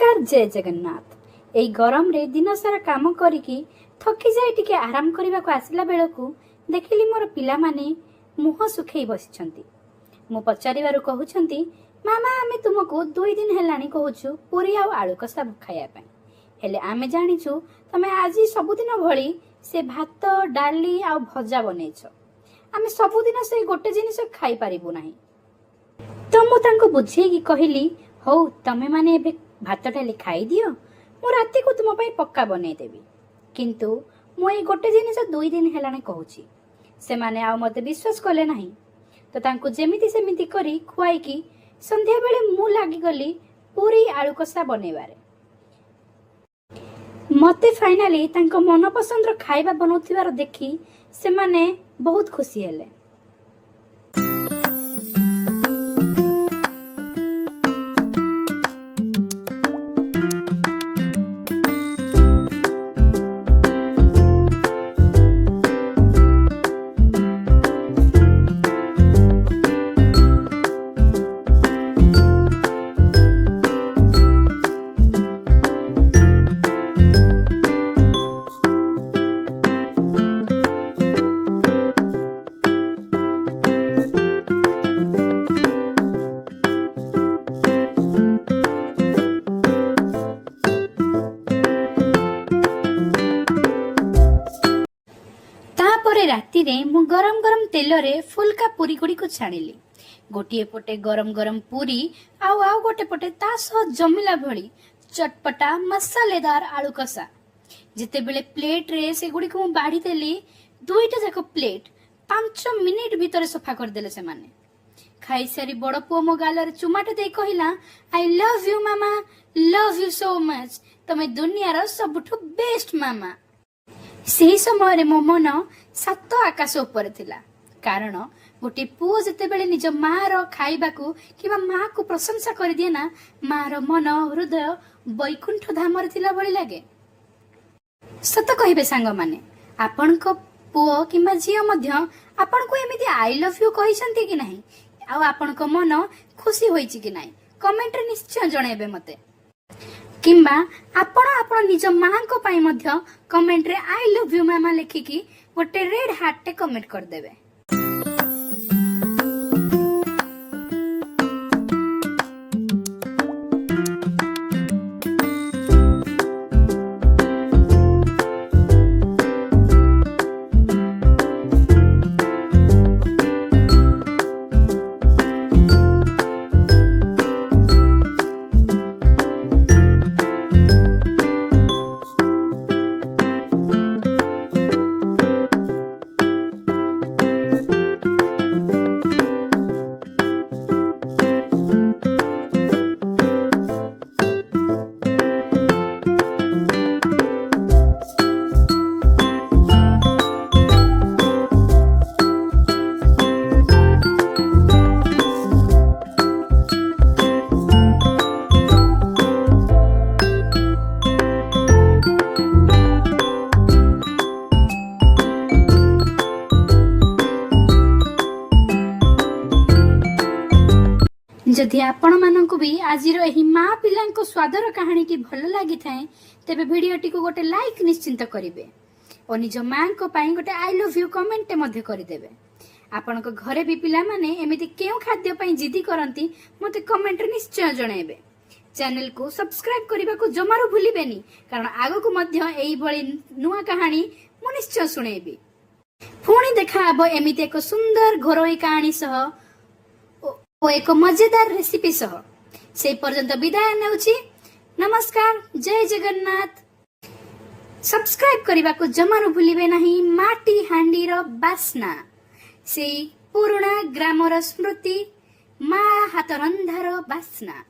नमस्कार जय जगन्नाथ। एई गरम रे दिन सारा काम करिकी थकी जाए टिके आराम करने को आसला बेलू देखिली मोर पिला माने मुह सुखई बसिछंती। मु पचारिबारु कहउछंती मामा आमे तुमको 2 दिन हेलानी कहूछु पूरी आ आलू कसा खाया पय, हेले आमे जानिछु तमे आजी सबुदिन भली से भात डाली आ भजा बनेछ। आमे सबुदिन से गोटे जिनिस खाई पारिबु नाही। तो मु तांको बुझेकी कहली हौ तमे माने एबे भात डाली खाई दियो, मु राती को तुम पक्का बनै देबी। किंतु मु ए गोटे जिनिस 2 दिन हेलाने कहूची, से माने आ मते विश्वास कले नाही। तो तांको जेमिति सेमिति करी खुआई की संध्या बेले मु लागी गली पूरी आलू कसा बनेबारे। मते फाइनली तांको मन पसंद रो खाइबा बनौथिबार देखी से माने बहुत खुशी हेले। राती रे मु गरम गरम तेल रे फुलका पूरी गुड़ी को छाणिली। गोटिए पटे गरम गरम पूरी आउ गोटे पटे ता सह जमिला भली चटपटा मसालेदार आलू कसा। जिते बेले प्लेट रे से गुड़ी को मु बाढ़ी देली, दुईटा जाक प्लेट 5 मिनिट भीतर सफा कर देले से माने। खाई सारी बड़ पुओ मो गाल रे चुमाटे दे कहिला I love you mama, love you so much, तमे दुनिया रो सबठु बेस्ट मामा। से समय रे मो मन 7 आकाश ऊपर थिला, कारण गोटे पुओ जते बेले निज माँ रो खाइबा को किबा माँ को प्रशंसा कर दिए ना, माँ रो मन हृदय बैकुंठ धाम रे थिला भली लागे। सत कहिबे सांग माने, आपन को पुओ किबा झियो मध्य आपन को एमिति आई लव यू कहिसंती कि नाही, आ आपन को मन खुशी होईची कि नाही, कमेंट रे निश्चय जणेबे मते। किंबा आपण निज माँ को पाई मध्य कमेंट रे आई लव यू मामा लिखिकी गोटे रेड हार्ट टे कमेंट कर देबे। जदि आपण मानकु भी आजिर एही माँ पिलांको स्वादर कहानी टी भल लागि थाए, तेबे वीडियो टी को गोटे लाइक निश्चिंत करिवे और निज माँ को पाई गोटे आई लव यू कमेंट मध्य करि देबे। आपण को घरे भी पिला माने एमिति केउ खाद्य पई जिद्दी करंती मते कमेंट रे निश्चय जणाइबे। चैनल को सब्सक्राइब करिबा को जमारो भूलिबेनी, कारण आगो को मध्य एही भली नुआ कहानी मु निश्चय सुनेबी। पुणी देखा आबो एमिति एक सुंदर घरोई कहानी सह ओ एक मजेदार रेसिपी सह। से पर्यंत विदाय नेउची। नमस्कार जय जगन्नाथ। सब्सक्राइब करने को जमारू भूलिबे नहीं। माटी हांडी रो बास्ना, से पुराना ग्रामर स्मृति, माँ हाथ रंधार बास्ना।